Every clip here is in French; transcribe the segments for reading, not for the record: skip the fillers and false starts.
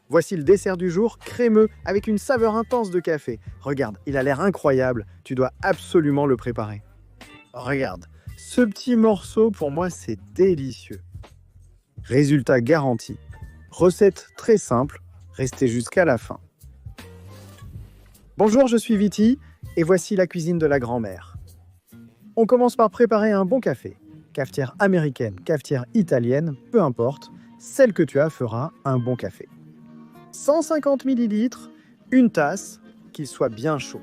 Voici le dessert du jour, crémeux, avec une saveur intense de café. Regarde, il a l'air incroyable, tu dois absolument le préparer. Regarde, ce petit morceau, pour moi, c'est délicieux. Résultat garanti. Recette très simple, restez jusqu'à la fin. Bonjour, je suis Viti, et voici la cuisine de la grand-mère. On commence par préparer un bon café. Cafetière américaine, cafetière italienne, peu importe, celle que tu as fera un bon café. 150 ml, une tasse, qu'il soit bien chaud.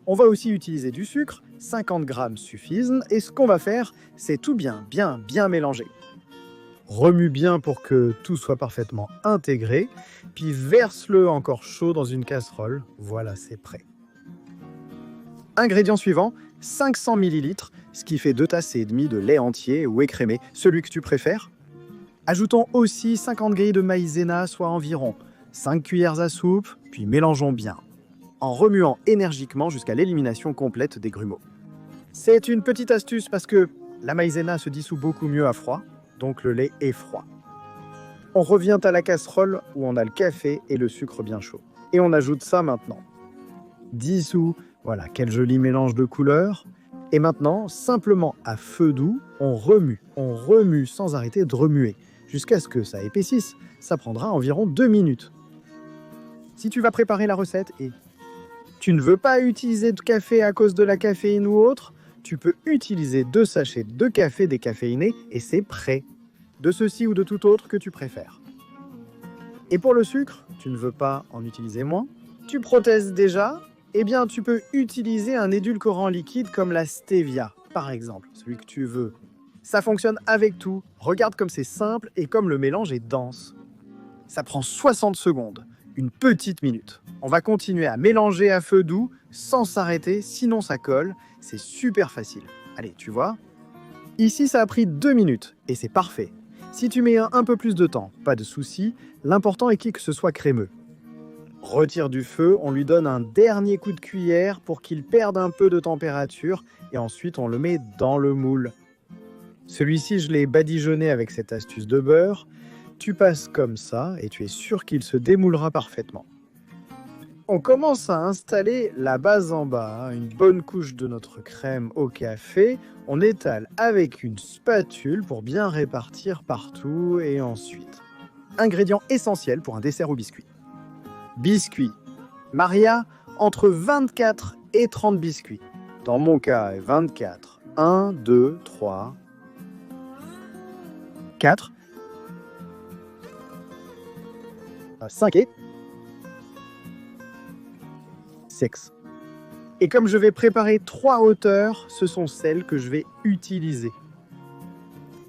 On va aussi utiliser du sucre, 50 g suffisent, et ce qu'on va faire, c'est tout bien mélanger. Remue bien pour que tout soit parfaitement intégré, puis verse-le encore chaud dans une casserole. Voilà, c'est prêt. Ingrédient suivant, 500 ml, ce qui fait 2 tasses et demie de lait entier ou écrémé, celui que tu préfères. Ajoutons aussi 50 g de maïzena, soit environ 5 cuillères à soupe, puis mélangeons bien, en remuant énergiquement jusqu'à l'élimination complète des grumeaux. C'est une petite astuce parce que la maïzena se dissout beaucoup mieux à froid, donc le lait est froid. On revient à la casserole où on a le café et le sucre bien chaud. Et on ajoute ça maintenant. Dissous, voilà, quel joli mélange de couleurs. Et maintenant, simplement à feu doux, on remue sans arrêter de remuer, jusqu'à ce que ça épaississe. Ça prendra environ 2 minutes. Si tu vas préparer la recette et tu ne veux pas utiliser de café à cause de la caféine ou autre, tu peux utiliser 2 sachets de café décaféiné et c'est prêt. De ceci ou de tout autre que tu préfères. Et pour le sucre, tu ne veux pas en utiliser moins? Tu protestes déjà? Eh bien, tu peux utiliser un édulcorant liquide comme la stevia, par exemple, celui que tu veux. Ça fonctionne avec tout. Regarde comme c'est simple et comme le mélange est dense. Ça prend 60 secondes, une petite minute. On va continuer à mélanger à feu doux sans s'arrêter, sinon ça colle. C'est super facile. Allez, tu vois? Ici, ça a pris 2 minutes et c'est parfait. Si tu mets un peu plus de temps, pas de souci, l'important est que ce soit crémeux. Retire du feu, on lui donne un dernier coup de cuillère pour qu'il perde un peu de température et ensuite on le met dans le moule. Celui-ci, je l'ai badigeonné avec cette astuce de beurre. Tu passes comme ça et tu es sûr qu'il se démoulera parfaitement. On commence à installer la base en bas, une bonne couche de notre crème au café. On étale avec une spatule pour bien répartir partout et ensuite. Ingrédient essentiel pour un dessert au biscuit. Biscuits. Maria, entre 24 et 30 biscuits. Dans mon cas, 24. 1, 2, 3, 4, 5 et 6. Et comme je vais préparer 3 hauteurs, ce sont celles que je vais utiliser.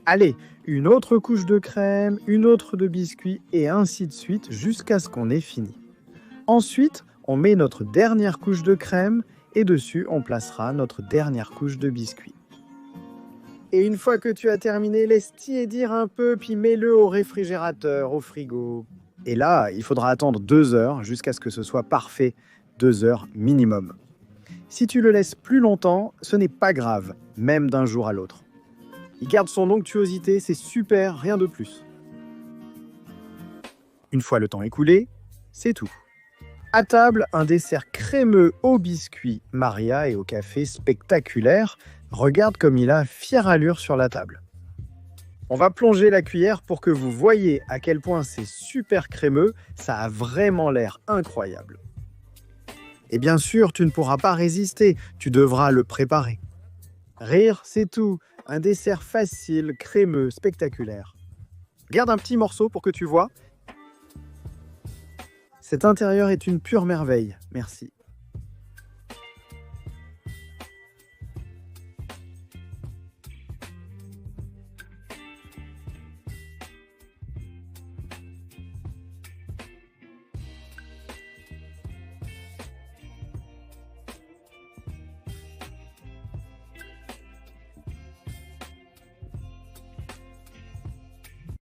Allez, une autre couche de crème, une autre de biscuits et ainsi de suite jusqu'à ce qu'on ait fini. Ensuite, on met notre dernière couche de crème et dessus, on placera notre dernière couche de biscuits. Et une fois que tu as terminé, laisse tiédir un peu, puis mets-le au réfrigérateur, au frigo. Et là, il faudra attendre 2 heures jusqu'à ce que ce soit parfait, 2 heures minimum. Si tu le laisses plus longtemps, ce n'est pas grave, même d'un jour à l'autre. Il garde son onctuosité, c'est super, rien de plus. Une fois le temps écoulé, c'est tout. À table, un dessert crémeux au biscuit, Maria et au café spectaculaire. Regarde comme il a fière allure sur la table. On va plonger la cuillère pour que vous voyez à quel point c'est super crémeux. Ça a vraiment l'air incroyable. Et bien sûr, tu ne pourras pas résister. Tu devras le préparer. Rire, c'est tout. Un dessert facile, crémeux, spectaculaire. Garde un petit morceau pour que tu vois. Cet intérieur est une pure merveille. Merci.